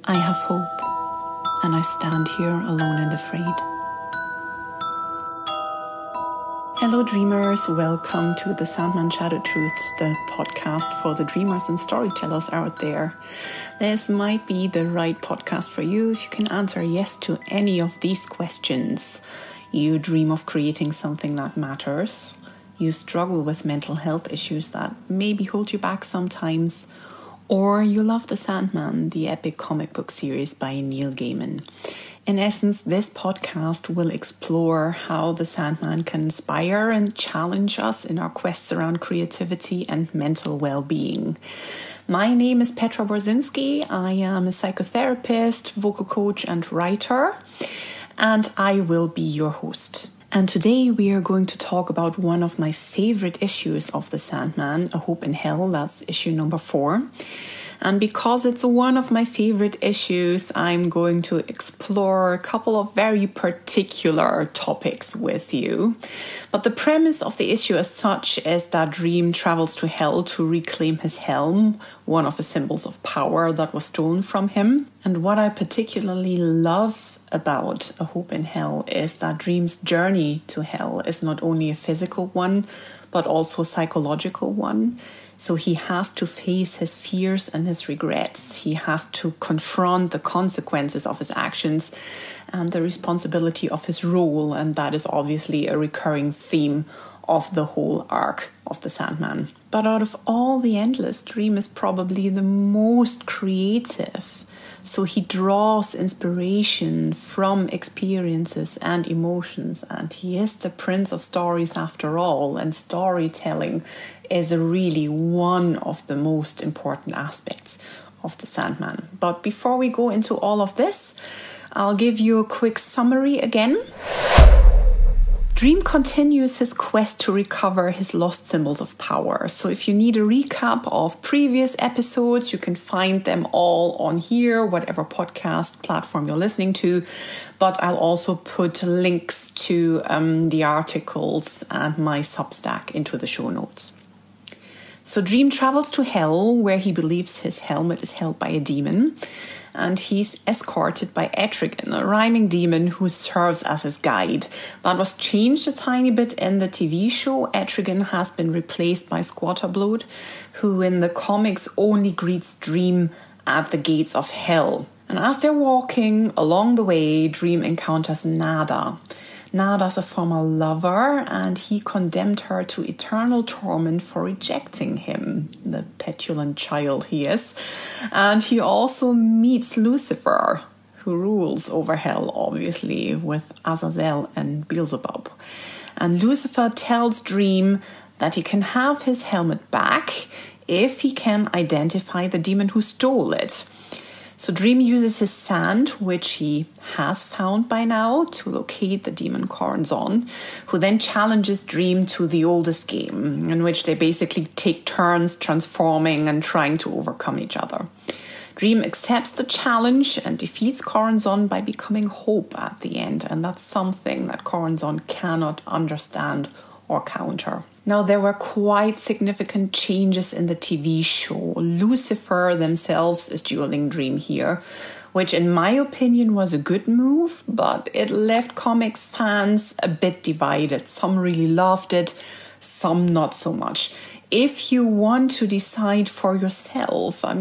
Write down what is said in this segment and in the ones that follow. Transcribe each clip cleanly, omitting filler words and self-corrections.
I have hope, and I stand here alone and afraid. Hello dreamers, welcome to the Sandman Shadow Truths, the podcast for the dreamers and storytellers out there. This might be the right podcast for you if you can answer yes to any of these questions. You dream of creating something that matters. You struggle with mental health issues that maybe hold you back sometimes. Or you love The Sandman, the epic comic book series by Neil Gaiman. In essence, this podcast will explore how The Sandman can inspire and challenge us in our quests around creativity and mental well-being. My name is Petra Borzinski. I am a psychotherapist, vocal coach and writer, and I will be your host. And today we are going to talk about one of my favorite issues of The Sandman, A Hope in Hell. That's issue number 4. And because it's one of my favorite issues, I'm going to explore a couple of very particular topics with you. But the premise of the issue as such is that Dream travels to hell to reclaim his helm, one of the symbols of power that was stolen from him. And what I particularly love about A Hope in Hell is that Dream's journey to hell is not only a physical one, but also a psychological one. So he has to face his fears and his regrets. He has to confront the consequences of his actions and the responsibility of his role. And that is obviously a recurring theme of the whole arc of The Sandman. But out of all the endless, Dream is probably the most creative. So he draws inspiration from experiences and emotions, and he is the prince of stories after all, and storytelling is really one of the most important aspects of The Sandman. But before we go into all of this, I'll give you a quick summary again. Dream continues his quest to recover his lost symbols of power. So if you need a recap of previous episodes, you can find them all on here, whatever podcast platform you're listening to. But I'll also put links to the articles and my Substack into the show notes. So Dream travels to hell, where he believes his helmet is held by a demon. And he's escorted by Etrigan, a rhyming demon who serves as his guide. That was changed a tiny bit in the TV show. Etrigan has been replaced by Squatterblood, who in the comics only greets Dream at the gates of hell. And as they're walking along the way, Dream encounters Nada. Nada's a former lover, and he condemned her to eternal torment for rejecting him, the petulant child he is. And he also meets Lucifer, who rules over hell, obviously, with Azazel and Beelzebub. And Lucifer tells Dream that he can have his helmet back if he can identify the demon who stole it. So Dream uses his sand, which he has found by now, to locate the demon Corazon, who then challenges Dream to the oldest game, in which they basically take turns transforming and trying to overcome each other. Dream accepts the challenge and defeats Corazon by becoming Hope at the end, and that's something that Corazon cannot understand or counter. Now, there were quite significant changes in the TV show. Lucifer themselves is dueling Dream here, which in my opinion was a good move, but it left comics fans a bit divided. Some really loved it, some not so much. If you want to decide for yourself, I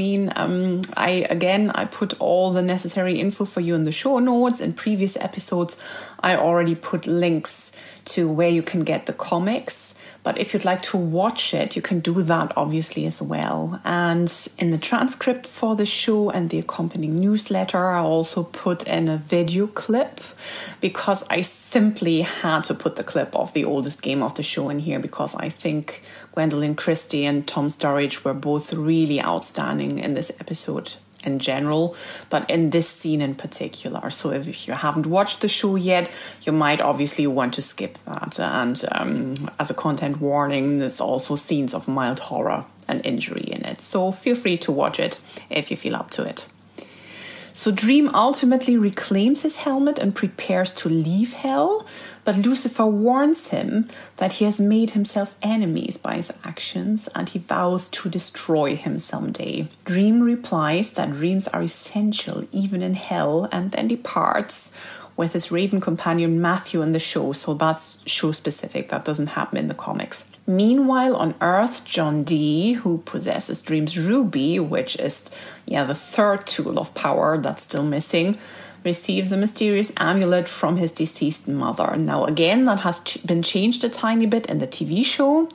put all the necessary info for you in the show notes. In previous episodes, I already put links to where you can get the comics. But if you'd like to watch it, you can do that obviously as well. And in the transcript for the show and the accompanying newsletter, I also put in a video clip because I simply had to put the clip of the oldest game of the show in here because I think Gwendolyn Christie and Tom Sturridge were both really outstanding in this episode in general, but in this scene in particular. So if you haven't watched the show yet, you might obviously want to skip that. And as a content warning, there's also scenes of mild horror and injury in it. So feel free to watch it if you feel up to it. So Dream ultimately reclaims his helmet and prepares to leave hell, but Lucifer warns him that he has made himself enemies by his actions and he vows to destroy him someday. Dream replies that dreams are essential even in hell and then departs with his raven companion Matthew in the show, so that's show specific, that doesn't happen in the comics. Meanwhile, on Earth, John Dee, who possesses Dream's ruby, which is the third tool of power that's still missing, receives a mysterious amulet from his deceased mother. Now, again, that has been changed a tiny bit in the TV show.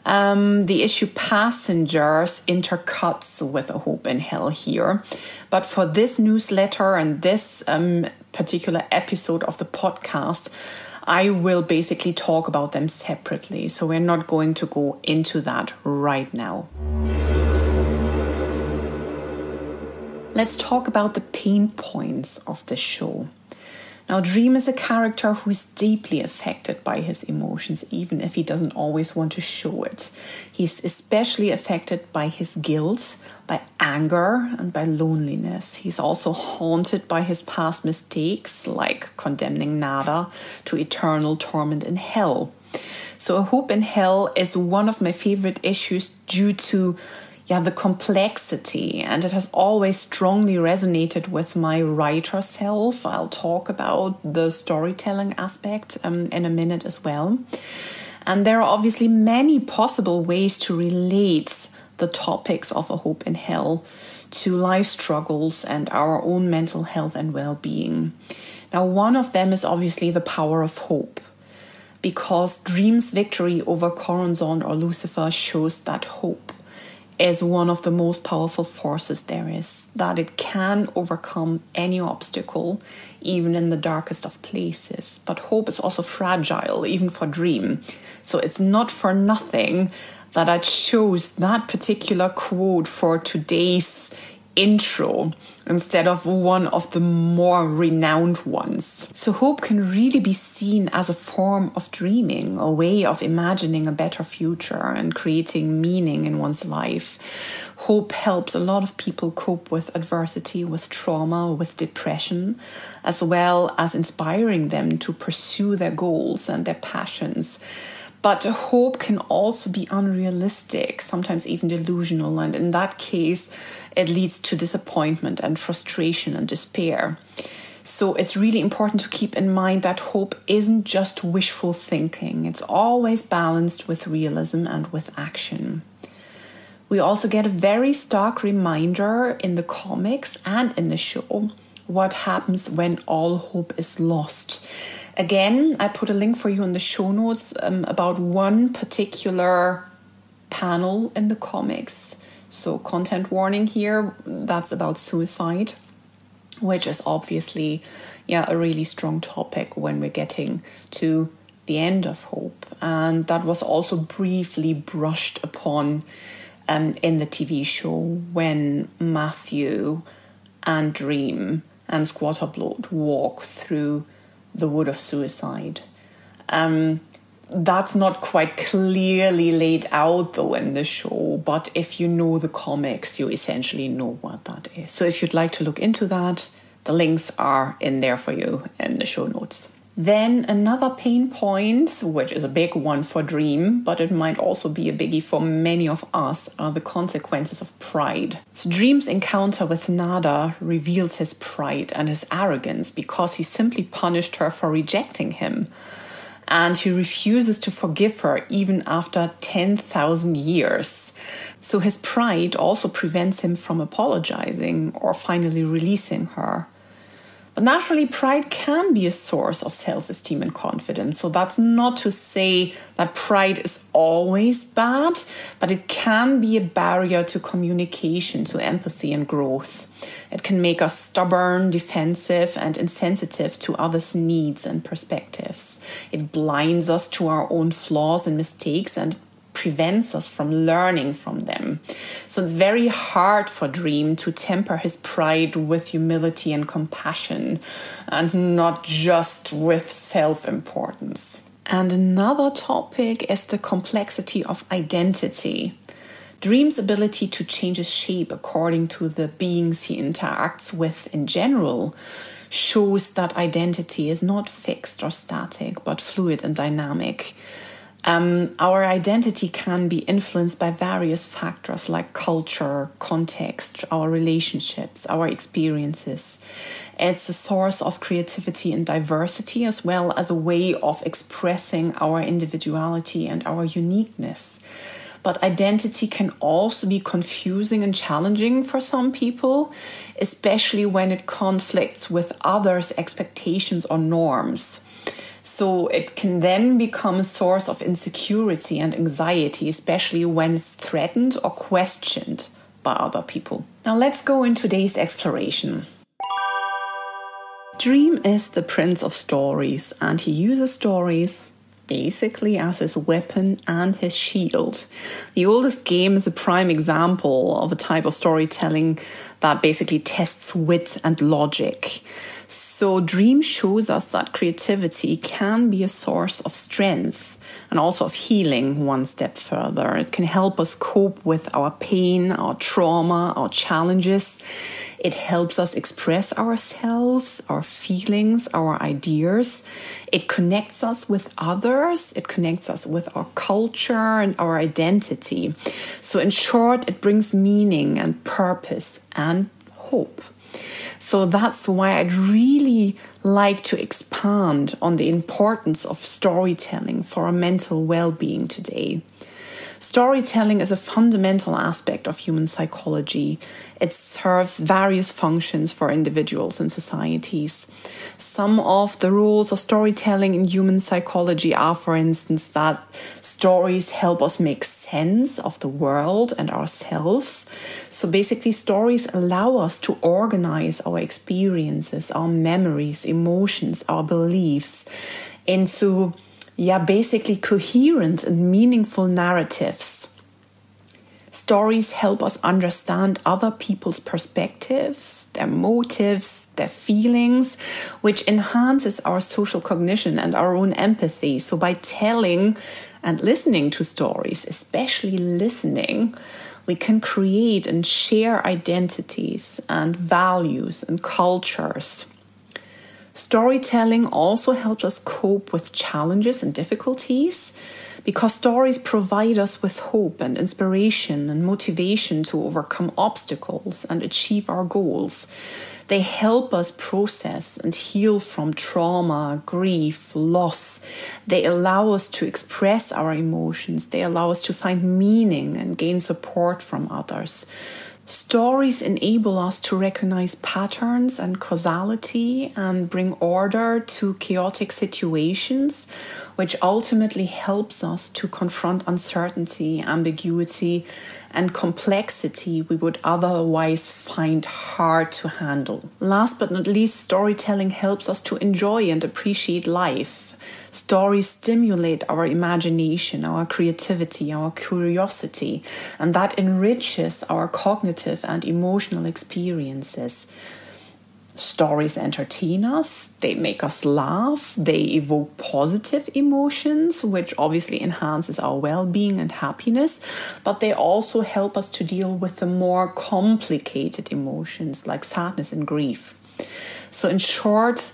The issue Passengers intercuts with A Hope in Hell here. But for this newsletter and this particular episode of the podcast, I will basically talk about them separately. So we're not going to go into that right now. Let's talk about the pain points of this show. Now, Dream is a character who is deeply affected by his emotions, even if he doesn't always want to show it. He's especially affected by his guilt, by anger, and by loneliness. He's also haunted by his past mistakes, like condemning Nada to eternal torment in hell. So A Hope in Hell is one of my favorite issues due to the complexity, and it has always strongly resonated with my writer self. I'll talk about the storytelling aspect in a minute as well. And there are obviously many possible ways to relate the topics of A Hope in Hell to life struggles and our own mental health and well-being. Now, one of them is obviously the power of hope, because Dream's victory over Corazon or Lucifer shows that hope is one of the most powerful forces there is, that it can overcome any obstacle, even in the darkest of places. But hope is also fragile, even for Dream. So it's not for nothing that I chose that particular quote for today's intro instead of one of the more renowned ones. So hope can really be seen as a form of dreaming, a way of imagining a better future and creating meaning in one's life. Hope helps a lot of people cope with adversity, with trauma, with depression, as well as inspiring them to pursue their goals and their passions. But hope can also be unrealistic, sometimes even delusional, and in that case, it leads to disappointment and frustration and despair. So it's really important to keep in mind that hope isn't just wishful thinking. It's always balanced with realism and with action. We also get a very stark reminder in the comics and in the show what happens when all hope is lost. Again, I put a link for you in the show notes about one particular panel in the comics. So content warning here, that's about suicide, which is obviously a really strong topic when we're getting to the end of hope. And that was also briefly brushed upon in the TV show when Matthew and Dream and Squatterbloat walk through the Wood of Suicide. That's not quite clearly laid out though in the show, but if you know the comics, you essentially know what that is. So if you'd like to look into that, the links are in there for you in the show notes. Then another pain point, which is a big one for Dream, but it might also be a biggie for many of us, are the consequences of pride. So Dream's encounter with Nada reveals his pride and his arrogance because he simply punished her for rejecting him. And he refuses to forgive her even after 10,000 years. So his pride also prevents him from apologizing or finally releasing her. But naturally, pride can be a source of self-esteem and confidence. So that's not to say that pride is always bad, but it can be a barrier to communication, to empathy and growth. It can make us stubborn, defensive, and insensitive to others' needs and perspectives. It blinds us to our own flaws and mistakes and prevents us from learning from them. So it's very hard for Dream to temper his pride with humility and compassion, and not just with self-importance. And another topic is the complexity of identity. Dream's ability to change his shape according to the beings he interacts with in general shows that identity is not fixed or static, but fluid and dynamic. Our identity can be influenced by various factors like culture, context, our relationships, our experiences. It's a source of creativity and diversity, as well as a way of expressing our individuality and our uniqueness. But identity can also be confusing and challenging for some people, especially when it conflicts with others' expectations or norms. So it can then become a source of insecurity and anxiety, especially when it's threatened or questioned by other people. Now let's go into today's exploration. Dream is the prince of stories, and he uses stories basically as his weapon and his shield. The oldest game is a prime example of a type of storytelling that basically tests wit and logic. So Dream shows us that creativity can be a source of strength and also of healing one step further. It can help us cope with our pain, our trauma, our challenges. It helps us express ourselves, our feelings, our ideas. It connects us with others. It connects us with our culture and our identity. So in short, it brings meaning and purpose and hope. So that's why I'd really like to expand on the importance of storytelling for our mental well-being today. Storytelling is a fundamental aspect of human psychology. It serves various functions for individuals and societies. Some of the roles of storytelling in human psychology are, for instance, that stories help us make sense of the world and ourselves. So basically, stories allow us to organize our experiences, our memories, emotions, our beliefs into basically coherent and meaningful narratives. Stories help us understand other people's perspectives, their motives, their feelings, which enhances our social cognition and our own empathy. So by telling and listening to stories, especially listening, we can create and share identities and values and cultures. Storytelling also helps us cope with challenges and difficulties because stories provide us with hope and inspiration and motivation to overcome obstacles and achieve our goals. They help us process and heal from trauma, grief, loss. They allow us to express our emotions. They allow us to find meaning and gain support from others. Stories enable us to recognize patterns and causality and bring order to chaotic situations, which ultimately helps us to confront uncertainty, ambiguity, and complexity we would otherwise find hard to handle. Last but not least, storytelling helps us to enjoy and appreciate life. Stories stimulate our imagination, our creativity, our curiosity, and that enriches our cognitive and emotional experiences. Stories entertain us, they make us laugh, they evoke positive emotions, which obviously enhances our well-being and happiness, but they also help us to deal with the more complicated emotions like sadness and grief. So in short,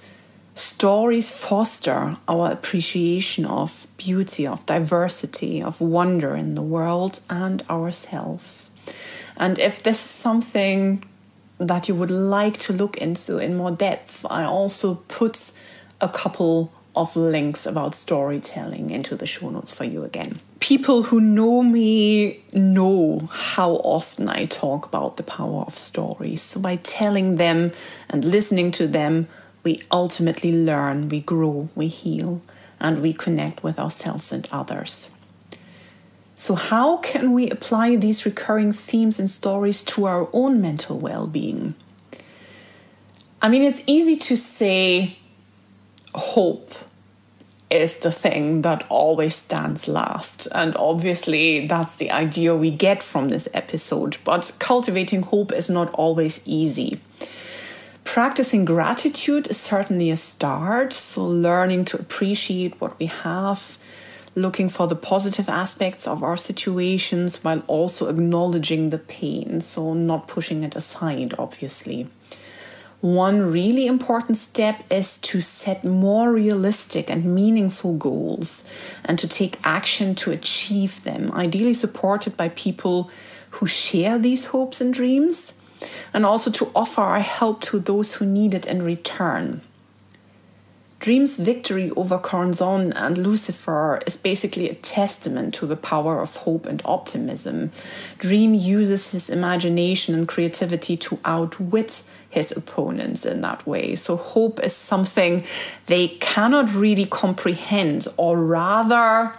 stories foster our appreciation of beauty, of diversity, of wonder in the world and ourselves. And if this is something that you would like to look into in more depth, I also put a couple of links about storytelling into the show notes for you again. People who know me know how often I talk about the power of stories. So by telling them and listening to them, we ultimately learn, we grow, we heal, and we connect with ourselves and others. So how can we apply these recurring themes and stories to our own mental well-being? I mean, it's easy to say hope is the thing that always stands last. And obviously that's the idea we get from this episode. But cultivating hope is not always easy. Practicing gratitude is certainly a start. So learning to appreciate what we have, looking for the positive aspects of our situations while also acknowledging the pain, so not pushing it aside, obviously. One really important step is to set more realistic and meaningful goals and to take action to achieve them, ideally supported by people who share these hopes and dreams, and also to offer our help to those who need it in return. Dream's victory over Corazon and Lucifer is basically a testament to the power of hope and optimism. Dream uses his imagination and creativity to outwit his opponents in that way. So hope is something they cannot really comprehend, or rather,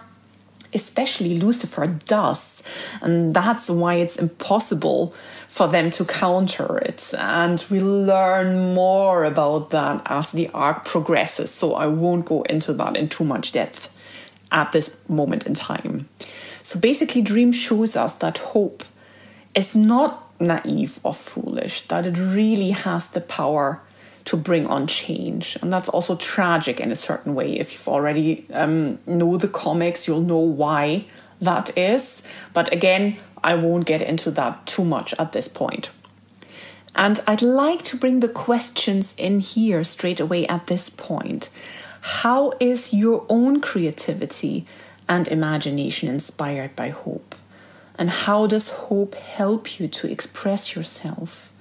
especially Lucifer does. And that's why it's impossible for them to counter it. And we learn more about that as the arc progresses. So I won't go into that in too much depth at this moment in time. So basically, Dream shows us that hope is not naive or foolish, that it really has the power to bring on change. And that's also tragic in a certain way. If you've already know the comics, you'll know why that is. But again, I won't get into that too much at this point. And I'd like to bring the questions in here straight away at this point. How is your own creativity and imagination inspired by hope? And how does hope help you to express yourself?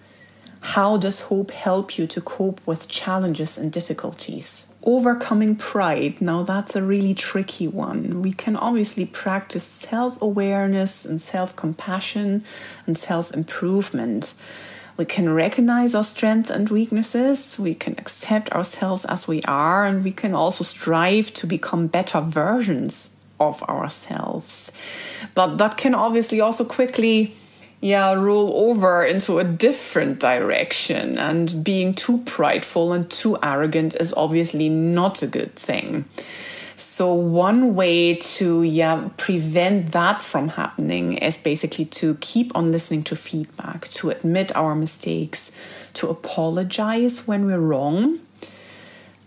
How does hope help you to cope with challenges and difficulties? Overcoming pride, now that's a really tricky one. We can obviously practice self-awareness and self-compassion and self-improvement. We can recognize our strengths and weaknesses. We can accept ourselves as we are, and we can also strive to become better versions of ourselves. But that can obviously also quickly roll over into a different direction, and being too prideful and too arrogant is obviously not a good thing. So one way to prevent that from happening is basically to keep on listening to feedback, to admit our mistakes, to apologize when we're wrong.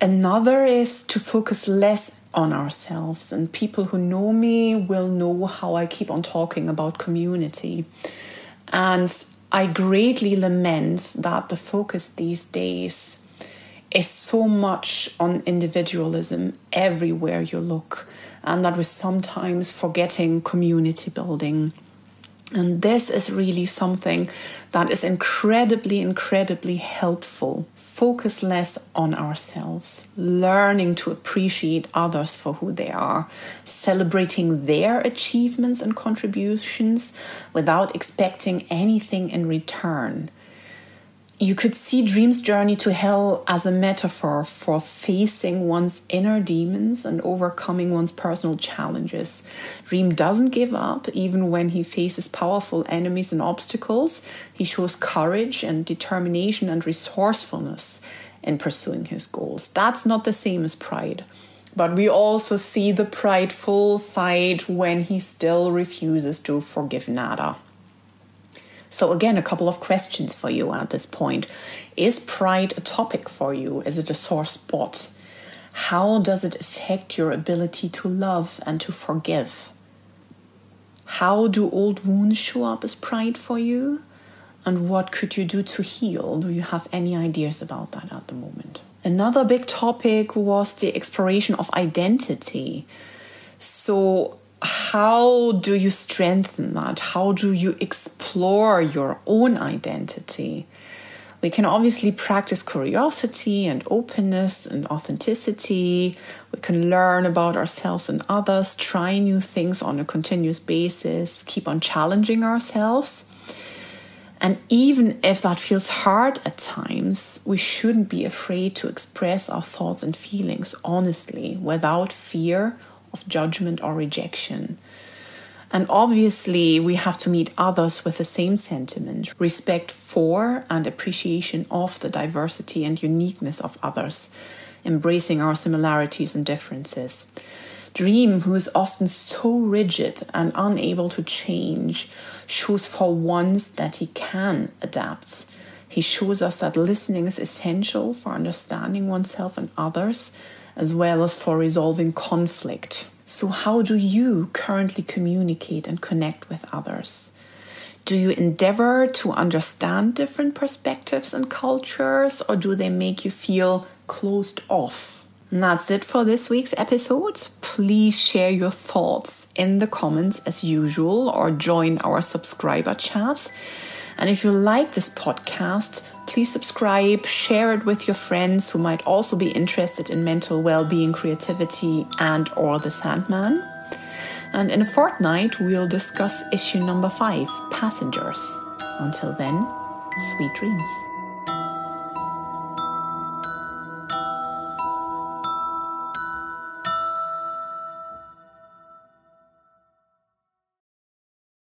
Another is to focus less on ourselves, and people who know me will know how I keep on talking about community. And I greatly lament that the focus these days is so much on individualism everywhere you look, and that we're sometimes forgetting community building. And this is really something that is incredibly, incredibly helpful. Focus less on ourselves, learning to appreciate others for who they are, celebrating their achievements and contributions without expecting anything in return. You could see Dream's journey to hell as a metaphor for facing one's inner demons and overcoming one's personal challenges. Dream doesn't give up even when he faces powerful enemies and obstacles. He shows courage and determination and resourcefulness in pursuing his goals. That's not the same as pride. But we also see the prideful side when he still refuses to forgive nada. So again, a couple of questions for you at this point. Is pride a topic for you? Is it a sore spot? How does it affect your ability to love and to forgive? How do old wounds show up as pride for you? And what could you do to heal? Do you have any ideas about that at the moment? Another big topic was the exploration of identity. So how do you strengthen that? How do you explore your own identity? We can obviously practice curiosity and openness and authenticity. We can learn about ourselves and others, try new things on a continuous basis, keep on challenging ourselves. And even if that feels hard at times, we shouldn't be afraid to express our thoughts and feelings honestly, without fear of judgment or rejection. And obviously, we have to meet others with the same sentiment, respect for and appreciation of the diversity and uniqueness of others, embracing our similarities and differences. Dream, who is often so rigid and unable to change, shows for once that he can adapt. He shows us that listening is essential for understanding oneself and others, as well as for resolving conflict. So how do you currently communicate and connect with others? Do you endeavor to understand different perspectives and cultures, or do they make you feel closed off? And that's it for this week's episode. Please share your thoughts in the comments as usual, or join our subscriber chat. And if you like this podcast, please subscribe, share it with your friends who might also be interested in mental well-being, creativity, and or the Sandman. And in a fortnight, we'll discuss issue number 5, Passengers. Until then, sweet dreams.